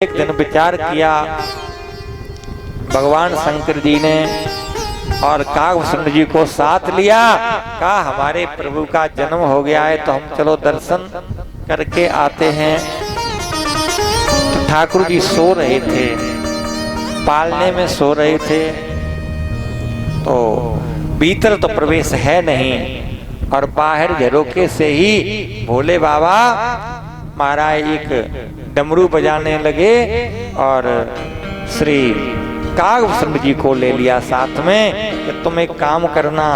एक दिन विचार किया भगवान शंकर जी ने और कागभूषण जी को साथ लिया। कहा हमारे प्रभु का जन्म हो गया है तो हम चलो दर्शन करके आते हैं। तो ठाकुर जी सो रहे थे, पालने में सो रहे थे, तो भीतर तो प्रवेश है नहीं और बाहर झरोके से ही भोले बाबा महाराज एक डमरू बजाने लगे और श्री कागभूषण जी को ले लिया साथ में कि तुम एक काम करना,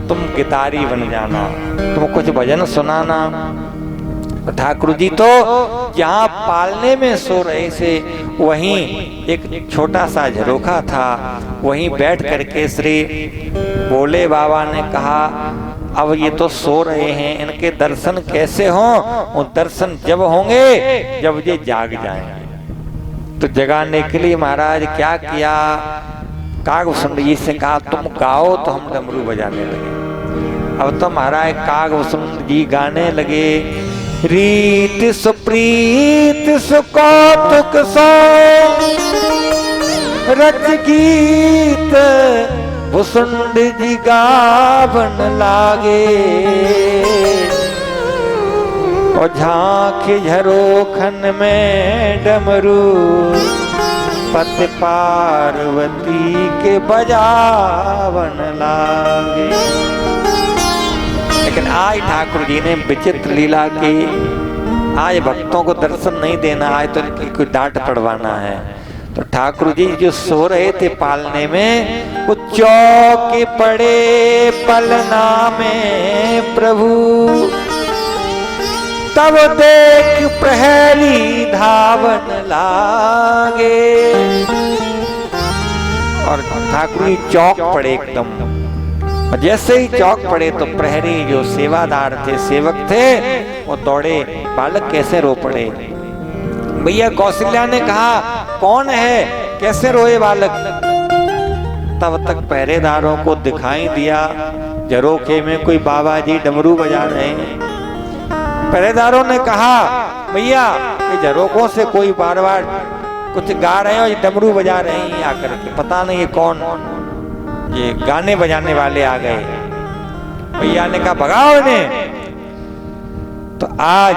तुम गिटारी बन जाना, तुम कुछ भजन सुनाना। ठाकुर जी तो जहाँ पालने में सो रहे थे वहीं एक छोटा सा झरोखा था, वहीं बैठ करके श्री भोले बाबा ने कहा अब ये तो सो रहे हैं, इनके दर्शन कैसे हों? वो दर्शन जब होंगे जब ये जाग जाएंगे। तो जगाने के लिए महाराज क्या किया, कागभूषण जी से कहा तुम गाओ तो हम डमरू बजाने लगे। अब तो महाराज कागभूषण जी गाने लगे, रीत सुप्रीत सुकौतुक सो रच गीत भूषुंड जी गावन लागे, और झांक झरोखन में डमरू पति पार्वती के बजावन लागे। लेकिन आज ठाकुर जी ने विचित्र लीला की, आज भक्तों को दर्शन नहीं देना, आज तो इनकी कोई डांट पड़वाना है। तो ठाकुर जी जो सो रहे थे पालने में, वो चौके पड़े पलना में प्रभु, तब देख प्रहरी धावन लागे। और ठाकुर जी चौक पड़े एकदम, और जैसे ही चौक पड़े तो प्रहरी जो सेवादार थे, सेवक थे, वो दौड़े, बालक कैसे रो पड़े। भैया कौशल्या ने कहा कौन है, कैसे रोए बालक। तब तक पहरेदारों को दिखाई दिया झरोखे में कोई बाबा जी डमरू बजा रहे हैं। पहरेदारों ने कहा भैया ये झरोखों से कोई बार बार कुछ गा रहे हैं और ये डमरू बजा रहे हैं आकर के, पता नहीं ये कौन, ये गाने बजाने वाले आ गए। भैया ने कहा भगाओ इन्हें। तो आज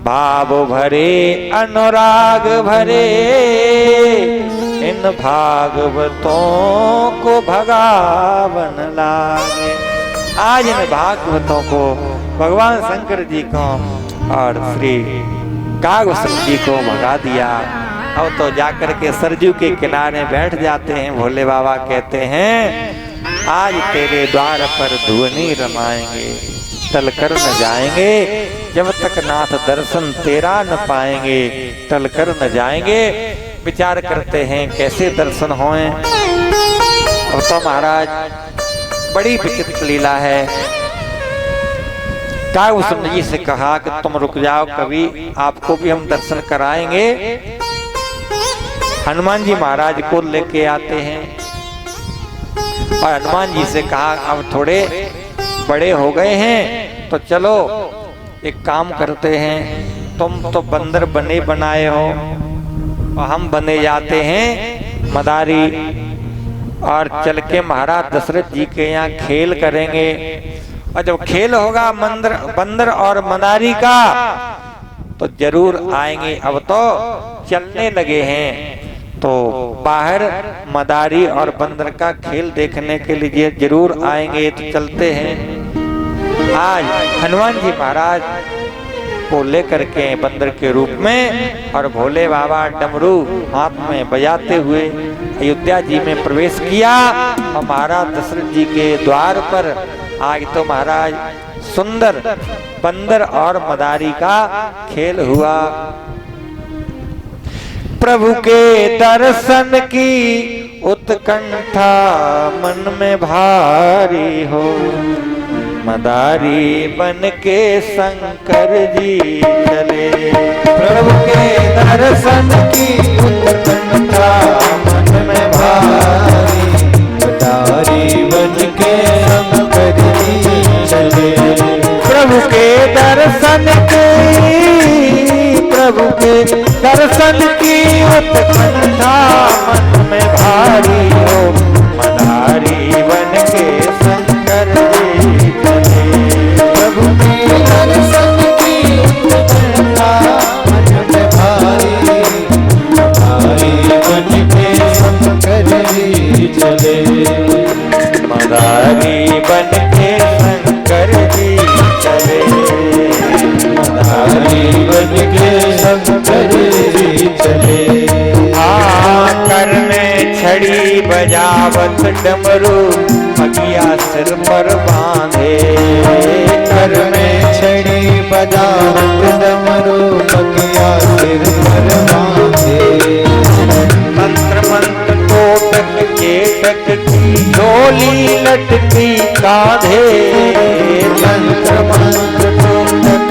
भाव भरे अनुराग भरे इन भागवतों को भगावन लागे। आज इन भागवतों को भगवान शंकर जी को और श्री कागभूषण जी को भगा दिया। अब तो जाकर के सरजू के किनारे बैठ जाते हैं। भोले बाबा कहते हैं आज तेरे द्वार पर धुनी रमाएंगे, टल कर न जाएंगे, जब तक नाथ दर्शन तेरा न पाएंगे, टल कर न जाएंगे। विचार करते हैं कैसे दर्शन होएं। अब तो महाराज बड़ी विचित्र लीला है। कागभूषण जी से कहा कि तुम रुक जाओ, कभी आपको भी हम दर्शन कराएंगे। हनुमान जी महाराज को लेके आते हैं और हनुमान जी से कहा अब थोड़े बड़े हो गए हैं तो चलो एक काम करते हैं, तुम तो बंदर बने बनाए हो और हम बने जाते हैं मदारी, और चल के महाराज दशरथ जी के यहाँ खेल करेंगे। और जब खेल होगा बंदर और मदारी का तो जरूर आएंगे। अब तो चलने लगे हैं तो बाहर मदारी और बंदर का खेल देखने के लिए जरूर आएंगे, तो चलते हैं। आज हनुमान जी महाराज को लेकर के बंदर के रूप में और भोले बाबा डमरू हाथ में बजाते हुए अयोध्या जी में प्रवेश किया। और महाराज दशरथ जी के द्वार पर आज तो महाराज सुंदर बंदर और मदारी का खेल हुआ। प्रभु के दर्शन की उत्कंठा मन में भारी हो, मदारी बन के शंकर जी चले। प्रभु के दर्शन की उत्कंठा मन में भारी, मदारी बन के शंकर जी चले। प्रभु के दर्शन की, प्रभु के दर्शन की उत्कंठा मन में भारी हो, मदारी बन के शंकर जी चले। प्रभु के दर्शन की उत्कंठा मन में भारी, मदारी बन के शंकर जी चले। मदारी बन के शंकर जी चले। मदारी बन के शंकर जी चले। कर में छड़ी बजावत डमरू, मगिया सिर पर बांधे। कर में छड़ी बजावत डमरू, मगिया सिर पर बांधे। मंत्र मंत्र टोटक केटक की डोली लटकी कांधे। मंत्र मंत्र टोटक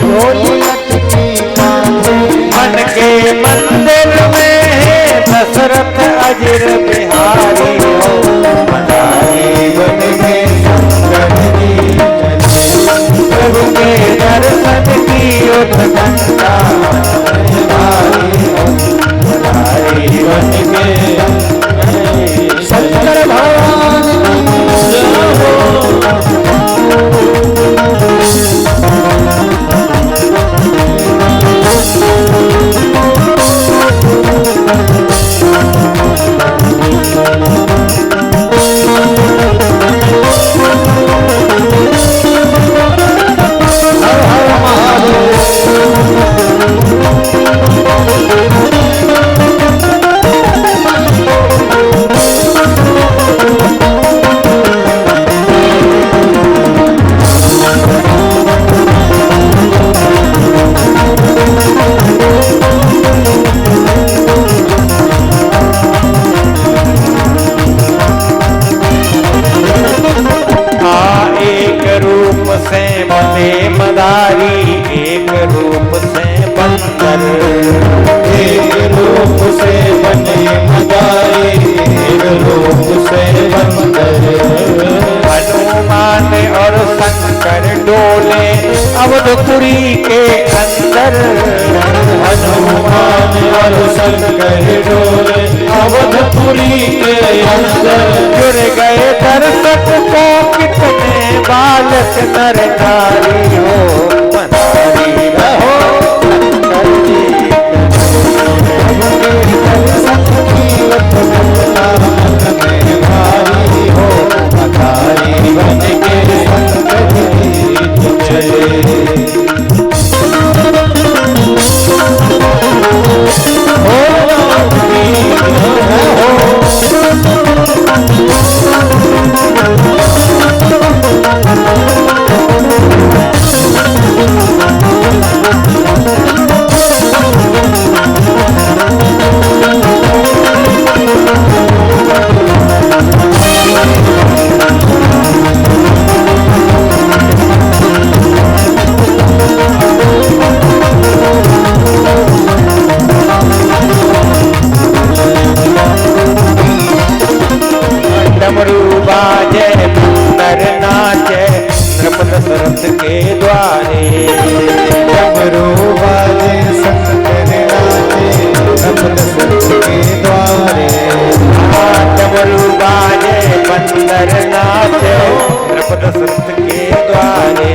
डोली लटकी कांधे। मन के मंदिर में है दशरथ अजर बिहारी हो, मदारी बन के शंकर जी चले। प्रभु के दर्शन की उत्कंठा मन में भारी हो, मदारी बन के शंकर भगवान मदारी, एक रूप से बंदर। एक रूप से बने मदारी, एक रूप से बंदर। हनुमान और शंकर डोले अवधपुरी के अंदर। हनुमान और शंकर डोले अवधपुरी के अंदर। जुड़ गए दर्शक को कितने बालक नर नारी हो, मदारी रहो शंकर जी। दर्शन की उत्कंठा मन में भारी हो, मदारी बन के शंकर जी चले। डमरू बाजे नर नाचे, नृप दशरथ के द्वारे। डमरू बाजे शंकर नाचे, नृप दशरथ के द्वारे। डमरू बाजे बंदर नाचे, नृप दशरथ के द्वारे।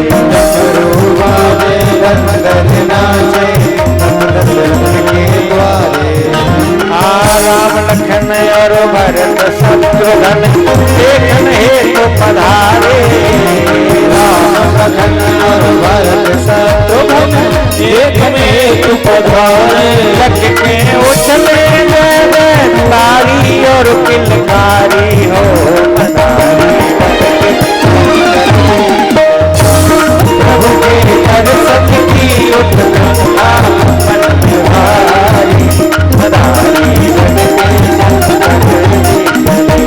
डमरू बाजे बंदर नाचे, नृप दशरथ के द्वारे। राम लखन और भरत शत्रुघ्न देखन हेतु पधारे। राम लखन और भरत शत्रुघ्न देखन हेतु पधारे। लख के उछले जय जयकारी और किलकारी हो, मदारी प्रभु के दर्शन की उत्कंठा मन में भारी, मदारी बन के शंकर जी चले।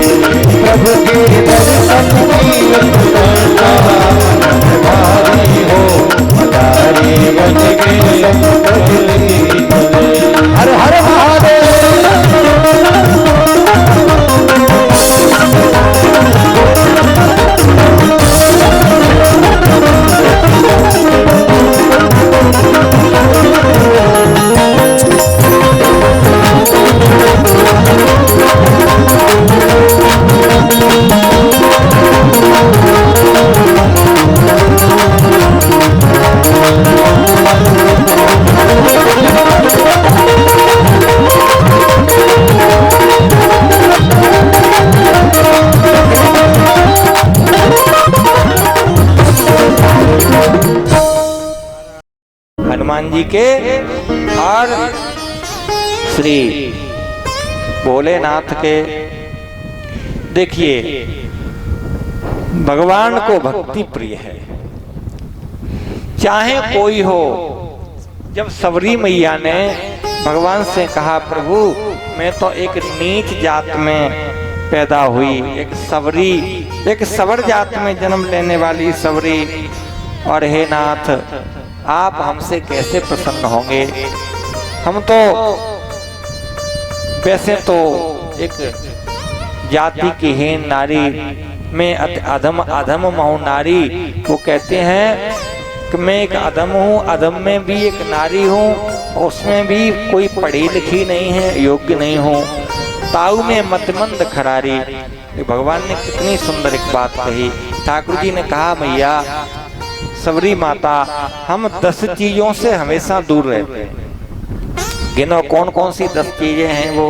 प्रभु के दर्शन की उत्कंठा मन में भारी हो, मदारी बन के शंकर जी चले। हर हर महादेव। जी के और श्री भोलेनाथ के। देखिए भगवान को भक्ति प्रिय है, चाहे कोई हो। जब सबरी मैया ने भगवान से कहा प्रभु मैं तो एक नीच जात में पैदा हुई, एक सवर जात में जन्म लेने वाली सबरी, और हे नाथ आप हमसे कैसे प्रसन्न होंगे। हम तो वैसे तो एक जाति की हीन नारी में अधम महु नारी, वो कहते हैं कि मैं एक अधम हूँ, अधम में भी एक नारी हूँ, उसमें भी कोई पढ़ी लिखी नहीं है, योग्य नहीं हूँ, ताऊ में मतमंद खरारी। भगवान ने कितनी सुंदर एक बात कही। ठाकुर जी ने कहा मैया सबरी माता हम 10 चीजों से हमेशा दूर रहते हैं। गिनो कौन कौन सी 10 चीजें हैं वो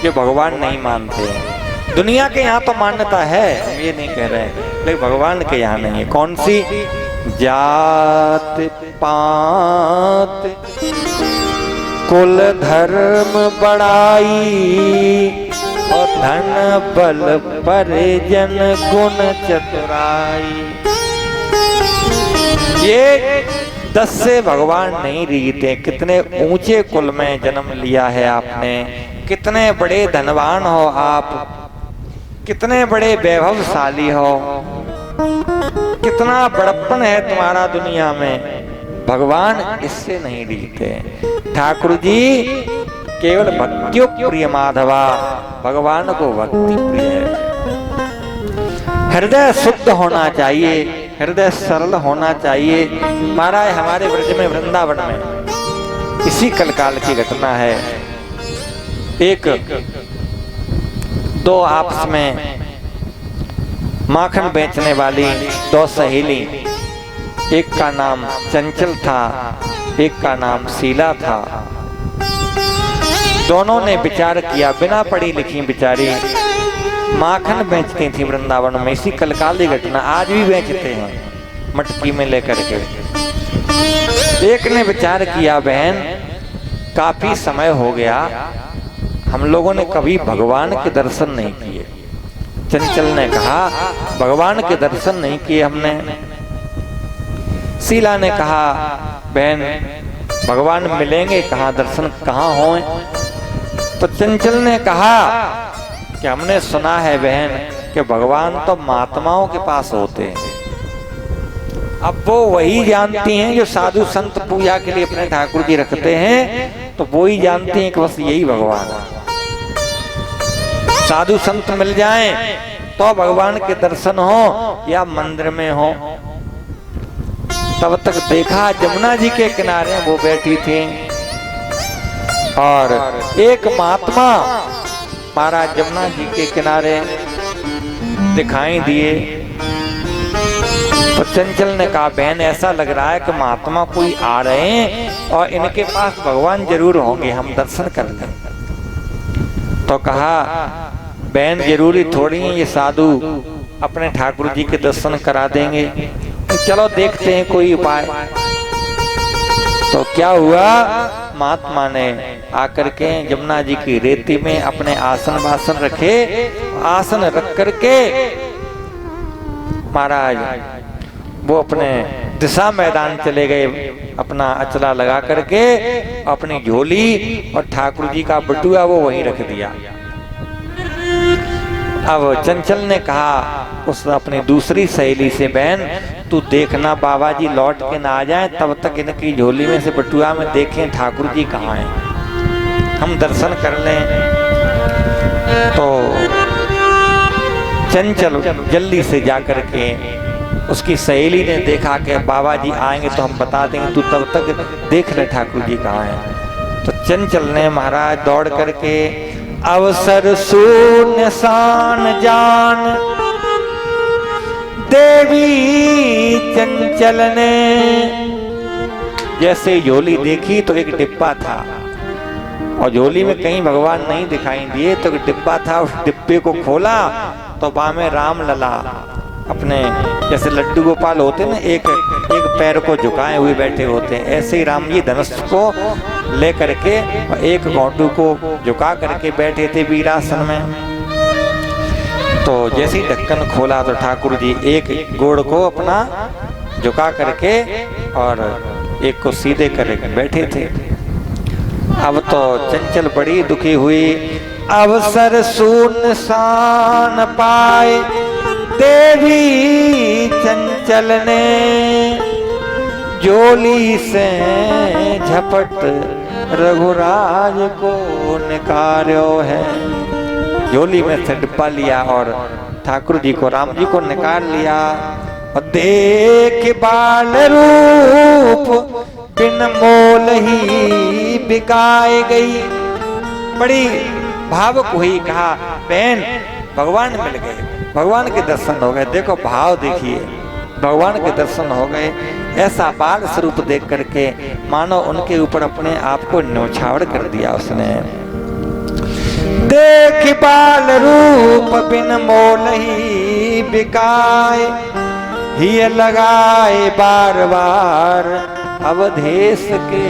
जो भगवान नहीं मानते हैं। दुनिया के यहाँ तो मान्यता है, हम ये नहीं कह रहे हैं, लेकिन भगवान के यहाँ नहीं है। कौन सी? जात पात कुल धर्म बड़ाई और धन बल परिजन गुण चतुराई। ये 10 से भगवान नहीं रीते। कितने ऊंचे कुल में जन्म लिया है आपने, कितने बड़े धनवान हो आप, कितने बड़े वैभवशाली हो, कितना बड़प्पन है तुम्हारा दुनिया में, भगवान इससे नहीं रीते। ठाकुर जी केवल भक्तियों प्रिय माधवा, भगवान को भक्ति प्रिय है। हृदय शुद्ध होना चाहिए, हृदय सरल होना चाहिए। महाराज हमारे ब्रज में वृंदावन में इसी कलकाल की घटना है। एक दो आपस में माखन बेचने वाली 2 सहेली, एक का नाम चंचल था, एक का नाम शीला था। दोनों ने विचार किया, बिना पढ़ी लिखी बिचारी माखन बेचती थी वृंदावन में। इसी कलकाली घटना आज भी बेचते हैं मटकी में लेकर के। एक ने विचार किया बहन काफी समय हो गया, हम लोगों ने कभी भगवान के दर्शन नहीं किए। चंचल ने कहा भगवान के दर्शन नहीं किए हमने। शीला ने कहा बहन भगवान मिलेंगे कहाँ, दर्शन कहाँ हों? तो चंचल ने कहा कि हमने सुना है बहन कि भगवान तो महात्माओं के पास होते हैं। अब वो वही जानती हैं जो साधु संत पूजा के लिए अपने ठाकुर जी रखते हैं, तो वो ही जानती हैं कि बस यही भगवान है। साधु संत मिल जाएं तो भगवान के दर्शन हो या मंदिर में हो। तब तक देखा जमुना जी के किनारे वो बैठी थी और एक महात्मा महाराज जमुना जी के किनारे दिखाई दिए। तो चंचल ने कहा बहन ऐसा लग रहा है कि महात्मा कोई आ रहे हैं और इनके पास भगवान जरूर होंगे, हम दर्शन कर लें। तो कहा बहन जरूरी थोड़ी है ये साधु अपने ठाकुर जी के दर्शन करा देंगे, चलो देखते हैं कोई उपाय। तो क्या हुआ, महात्मा ने आकर के जमुना जी की रेती में अपने आसन वासन रखे, आसन रख करके महाराज वो अपने दिशा मैदान चले गए, अपना अचला लगा करके अपनी झोली और ठाकुर जी का बटुआ वो वहीं रख दिया। अब चंचल ने कहा उस अपनी दूसरी सहेली से बहन तू देखना बाबा जी लौट के ना आ जाए, तब तक इनकी झोली में से बटुआ में देखें ठाकुर जी कहाँ हैं, हम दर्शन कर लें। तो चंचल जल्दी से जाकर के उसकी सहेली ने देखा कि बाबा जी आएंगे तो हम बता देंगे, तू तब तक देख ले ठाकुर जी कहाँ हैं। तो चंचल ने महाराज दौड़ करके अवसर शून्य सान जान देवी चंचल ने जैसे झोली देखी तो एक डिब्बा था और झोली में कहीं भगवान नहीं दिखाई दिए, तो एक डिब्बा था। उस डिब्बे को खोला तो वहां में राम लला अपने जैसे लड्डू गोपाल होते ना, एक एक पैर को झुकाए हुए बैठे होते हैं, ऐसे ही राम जी धनुष को ले करके और एक घोंटू को झुका करके बैठे थे वीरासन में। तो जैसे ही ढक्कन खोला तो ठाकुर जी एक गोड़ को अपना झुका करके और एक को सीधे करके बैठे थे। अब तो चंचल बड़ी दुखी हुई, अवसर सुनसान पाए देवी चंचल ने, जोली से झपट रघुराज को निकार्यो है। जोली में से डिब्बा लिया और ठाकुर जी को, राम जी को निकाल लिया और देख बाल रूप बिन मोल ही बिकाए गई। बड़ी भावुक हुई, कहा बहन भगवान मिल गए, भगवान के दर्शन हो गए। देखो भाव देखिए, भगवान के दर्शन हो गए। ऐसा बाल स्वरूप देख करके मानो उनके ऊपर अपने आप को न्यौछावर कर दिया उसने। देख बाल रूप बिन मोल ही बिकाए, ही लगाए बार बार अवधेश के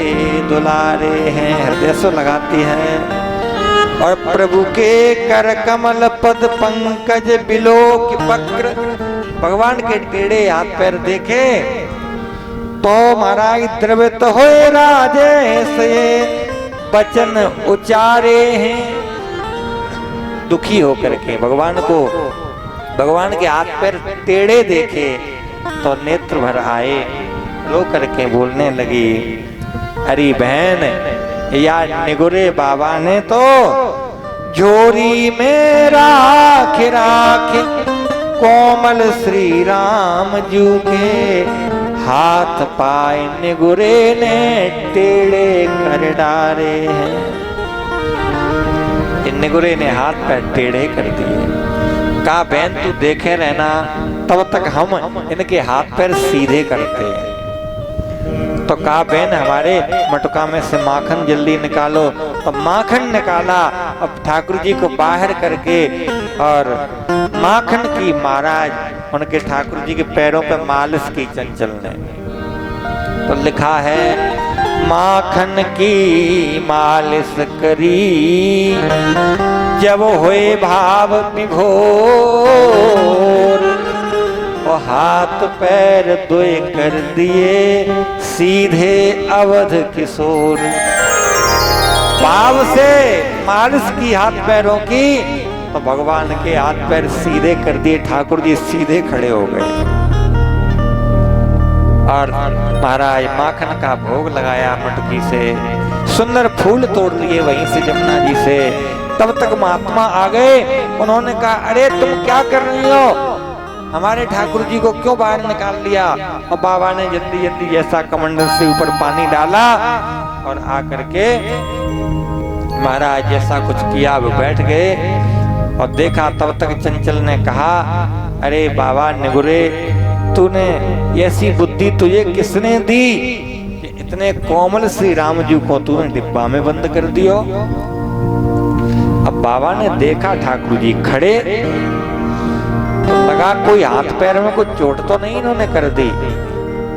दुलारे हैं। हृदय से लगाती हैं और प्रभु के कर कमल पद पंकज बिलोक वक्र। भगवान के टेढ़े हाथ पैर देखे तो महाराज द्रवित होए राजेश, ये वचन उचारे हैं। दुखी होकर के भगवान को, भगवान के हाथ पैर टेढ़े देखे तो नेत्र भर आए, रो करके बोलने लगी, अरे बहन या निगुरे बाबा ने तो झोरी में राख राख कोमल श्री राम जी के हाथ पाए निगुरे ने टेढ़े कर डारे हैं। निगुरे ने हाथ पैर टेढ़े कर दिए। कहा बहन तू देखे रहना, तब तक हम इनके हाथ पैर सीधे करते हैं। तो कहा बहन हमारे मटका में से माखन जल्दी निकालो। तो माखन निकाला, अब ठाकुर जी को बाहर करके और माखन की महाराज उनके ठाकुर जी के पैरों पे मालिश की चंचल ने। तो लिखा है माखन की मालिश करी जब हुए भाव विभोर, और हाथ पैर दोए कर दिए सीधे अवध किशोर। भाव से मालिश की हाथ पैरों की तो भगवान के हाथ पैर सीधे कर दिए, ठाकुर जी सीधे खड़े हो गए। और महाराज माखन का भोग लगाया मटकी से, सुंदर फूल तोड़ लिए वहीं से जमुना जी से। तब तक महात्मा आ गए, उन्होंने कहा अरे तुम क्या कर रही हो, हमारे ठाकुर जी को क्यों बाहर निकाल लिया। और बाबा ने जल्दी जल्दी जैसा कमंडल से ऊपर पानी डाला और आकर के महाराज जैसा कुछ किया वो बैठ गए और देखा। तब तक चंचल ने कहा अरे बाबा निगुरे, तूने ऐसी बुद्धि तुझे किसने दी कि इतने कोमल श्री राम जी को तूने डिब्बा में बंद कर दियो। अब बाबा ने देखा ठाकुर जी खड़े, तो लगा कोई हाथ पैर में कुछ चोट तो नहीं इन्होंने कर दी।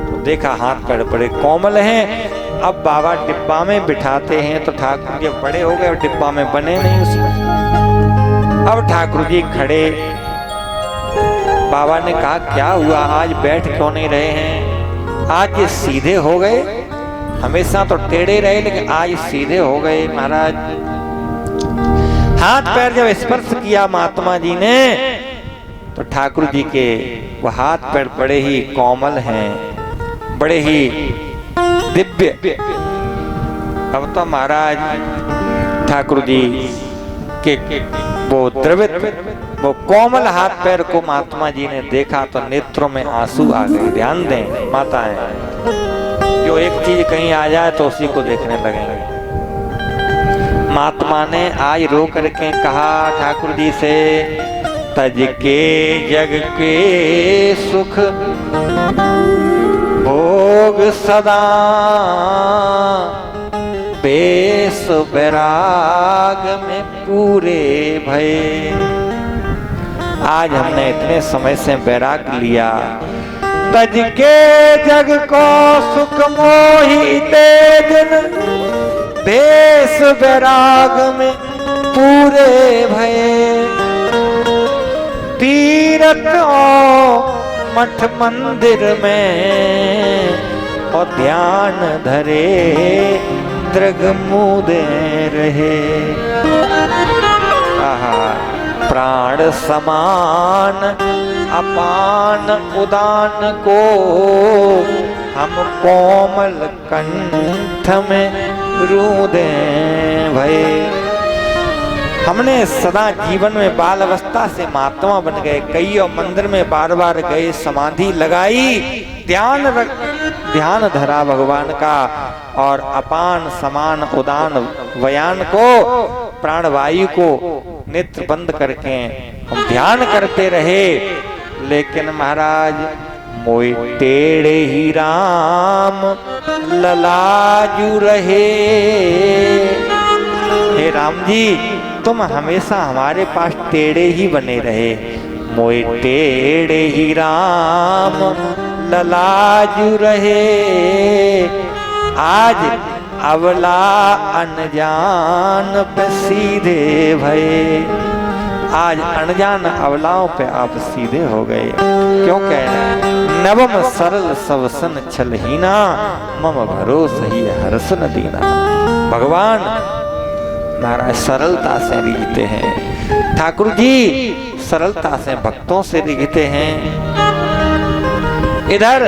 तो देखा हाथ पैर बड़े कोमल हैं। अब बाबा डिब्बा में बिठाते हैं तो ठाकुर जी बड़े हो गए और डिब्बा में बने नहीं उसमें। अब ठाकुर जी खड़े, बाबा ने कहा क्या हुआ, आज बैठ क्यों नहीं रहे हैं, आज ये सीधे हो गए, हमेशा तो टेढ़े रहे लेकिन आज सीधे हो गए। महाराज हाथ पैर जब स्पर्श किया महात्मा जी ने तो ठाकुर जी के वो हाथ पैर बड़े ही कोमल हैं, बड़े ही दिव्य। अब तो महाराज ठाकुर जी के वो द्रवित वो कोमल हाथ पैर को महात्मा जी ने देखा तो नेत्रों में आंसू आ गए। ध्यान दें माताएं, जो एक चीज कहीं आ जाए तो उसी को देखने लगेंगे। महात्मा ने आज रो करके कहा ठाकुर जी से, तज के जग के सुख भोग सदा बेस बैराग में पूरे भये। आज हमने इतने समय से बैराग लिया, तज के जग को सुख मोही दे दिन, देश बैराग में पूरे भये। तीरथ और मठ मंदिर में और ध्यान धरे, दृग मुदे रहे। आहा, प्राण समान अपान उदान को, हम कोमल कंठ में रूदे भये। हमने सदा जीवन में बाल अवस्था से महात्मा बन गए, कई और मंदिर में बार बार गए, समाधि लगाई, ध्यान धरा भगवान का, और अपान समान उदान वयान को, प्राणवायु को नेत्र बंद करके हम ध्यान करते रहे। लेकिन महाराज मोय टेढ़े ही राम ललाजू रहे। हे राम जी, तुम हमेशा हमारे पास टेढ़े ही बने रहे। मोय टेढ़े ही राम ललाजू रहे। आज अवला अनजान पे सीधे भये। आज अनजान अवलाओं पे आप सीधे हो गए। क्यों कह रहे? नवम सरल सवसन छलहीना, मम भरोस ही हर्ष न दीना। भगवान महाराज सरलता से रिझते हैं। ठाकुर जी सरलता से भक्तों से रिझते हैं। इधर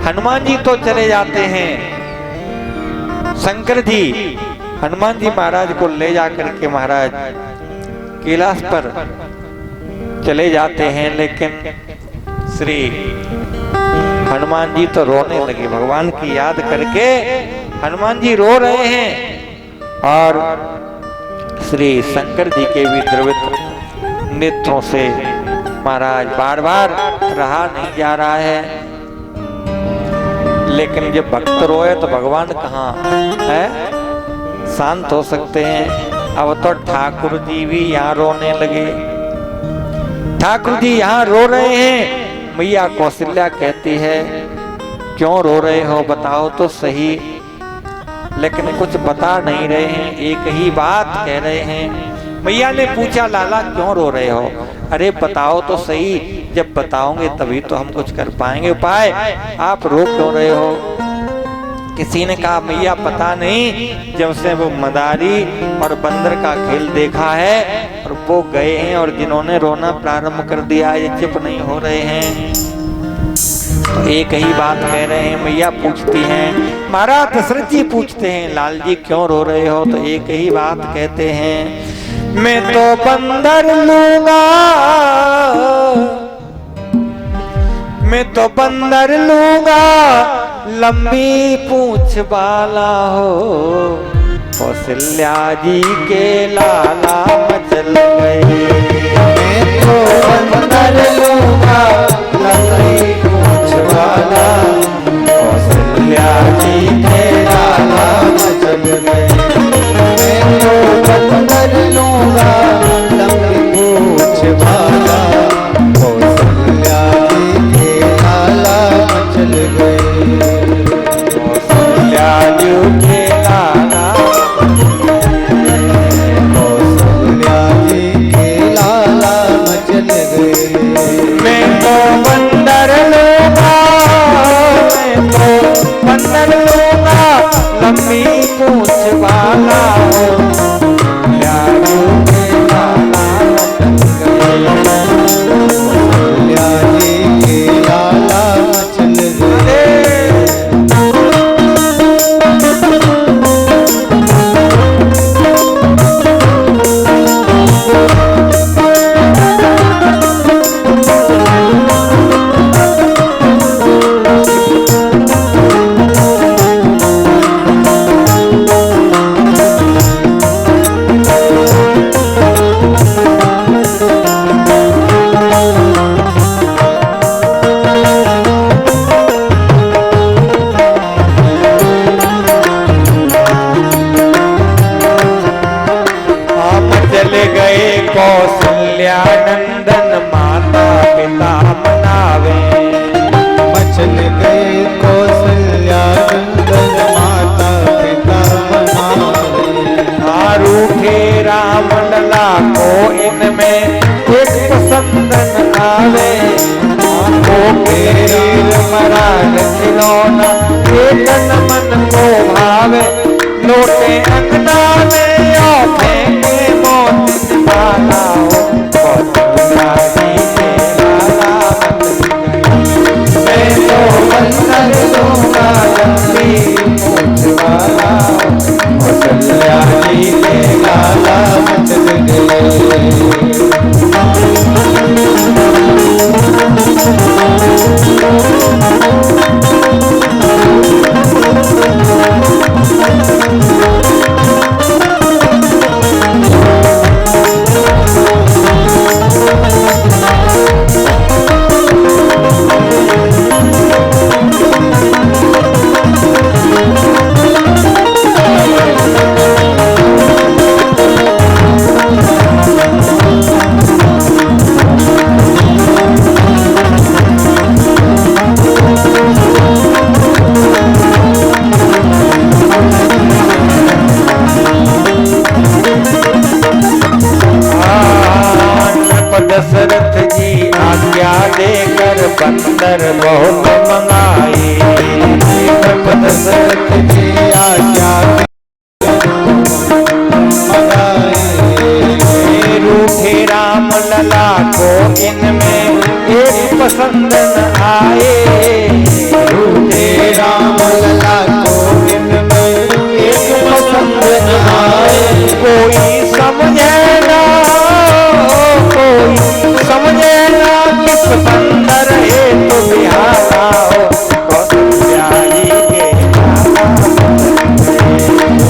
हनुमान जी तो चले जाते हैं। शंकर जी हनुमान जी महाराज को ले जाकर के महाराज कैलाश पर चले जाते हैं, लेकिन श्री हनुमान जी तो रोने लगे। भगवान की याद करके हनुमान जी रो रहे हैं, और श्री शंकर जी के भी द्रवित नेत्रों से महाराज बार बार रहा नहीं जा रहा है। लेकिन जब भक्त रोए तो भगवान कहाँ है, शांत हो सकते हैं। अब तो ठाकुर जी भी यहाँ रोने लगे। ठाकुर जी यहाँ रो रहे हैं। मैया कौशल्या कहती है, क्यों रो रहे हो, बताओ तो सही। लेकिन कुछ बता नहीं रहे हैं, एक ही बात कह रहे हैं। मैया ने पूछा, लाला क्यों रो रहे हो? अरे बताओ तो सही, जब बताओगे तभी तो हम कुछ कर पाएंगे उपाय। आप रो क्यों रहे हो? किसी ने कहा, मैया पता नहीं, जब से वो मदारी और बंदर का खेल देखा है और वो गए हैं, और जिन्होंने रोना प्रारंभ कर दिया ये चुप नहीं हो रहे हैं। तो एक ही बात कह रहे हैं। मैया पूछती हैं, महाराज दशरथ जी पूछते हैं, लाल जी क्यों रो रहे हो? तो एक ही बात कहते हैं, मैं तो बंदर लूंगा, मैं तो बंदर लूंगा, लंबी पूंछ वाला हो। कौशल्या जी के लाला मचल गए। मैं तो बंदर लूंगा, लंबी पूंछ वाला, कौशल्या जी के लाला मचल गए। मैं तो बंदर लूंगा, लंबी पूंछ वाला, कौशल्या जी के लाला मचल गए। कौशल्या जी के लाला, कौशल्या जी के लाला मचल गए। मैं तो बंदर लूंगा, मैं तो बंदर लूंगा, लंबी पूंछ वाला हो। कौशल्या जी के लाला मचल गए। कौशल्या जी के लाला मचल गए। लला को इनमें एक पसंद न आवे। आंखों के नीर मराग खिलौना एक न मन को भावे। लोटे अंगना में और फेंके मोती माला हो। कौशल्या जी के लाला मैं तो बंदर दूंगा लंबी मूंछ वाला हो। कौशल्या जी के लाला मंदिर गए। दशरथ जी आज्ञा देकर बंदर बहुत मंगाए। दशरथ जी आज्ञा मंगाए। रूठे राम लला को इनमें एक पसंद न आए। रूठे राम लला को इनमें एक पसंद न आए। कोई समझे ना कोई समझे ना किस बंदर है तो बिहारा हो। कौशल्या जी के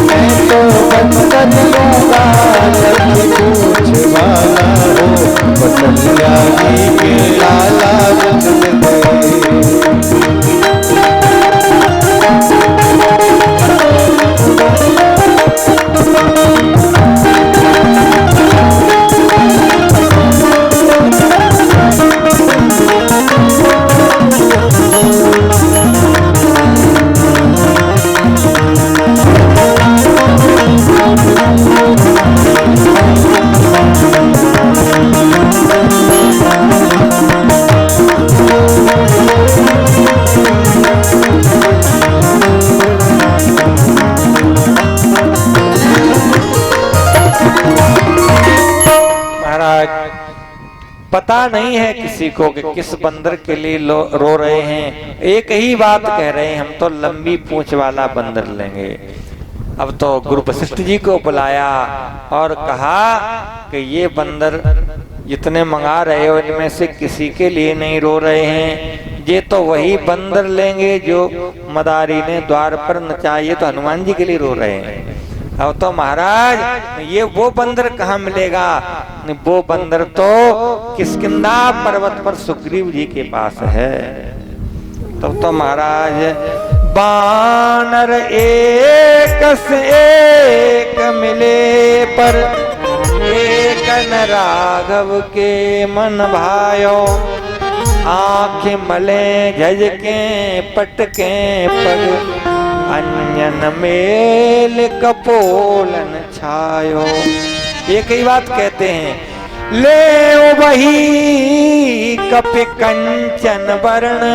मैं तो बंदर लूंगा लंबी मूंछ वाला हो। कौशल्या जी के लाला बंदर पता नहीं है किसी को कि किस बंदर के लिए रो रहे हैं। एक ही बात कह रहे हैं, हम तो लंबी पूंछ वाला बंदर लेंगे। अब तो गुरु वशिष्ठ जी को बुलाया और कहा कि ये बंदर जितने मंगा रहे हो इनमें से किसी के लिए नहीं रो रहे हैं। ये तो वही बंदर लेंगे जो मदारी ने द्वार पर नचाए, तो हनुमान जी के लिए रो रहे हैं। अब तो महाराज ये वो बंदर कहाँ मिलेगा? वो बंदर तो किष्किंधा पर्वत पर सुग्रीव जी के पास है। तब तो महाराज बानर एक से एक मिले पर एक न राघव के मन भायो। आंखें मले झजके पटके पग अन्यन मेल कपोलन छायो। एक ही बात कहते हैं, ले वही कपि कंचन वर्ण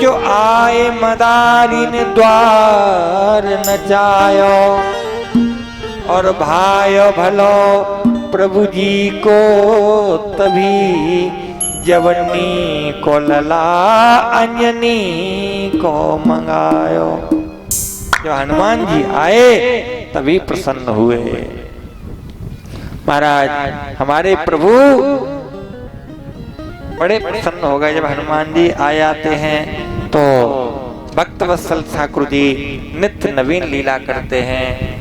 जो आए मदारी ने द्वार नचायो। और भायो भलो प्रभु जी को तभी जवनी को लला अंजनी को मंगायो। जब हनुमान जी आए तभी प्रसन्न हुए। महाराज हमारे प्रभु बड़े प्रसन्न हो गए जब हनुमान जी आ जाते हैं। तो भक्त वत्सल ठाकुर जी नित्य नवीन लीला करते हैं।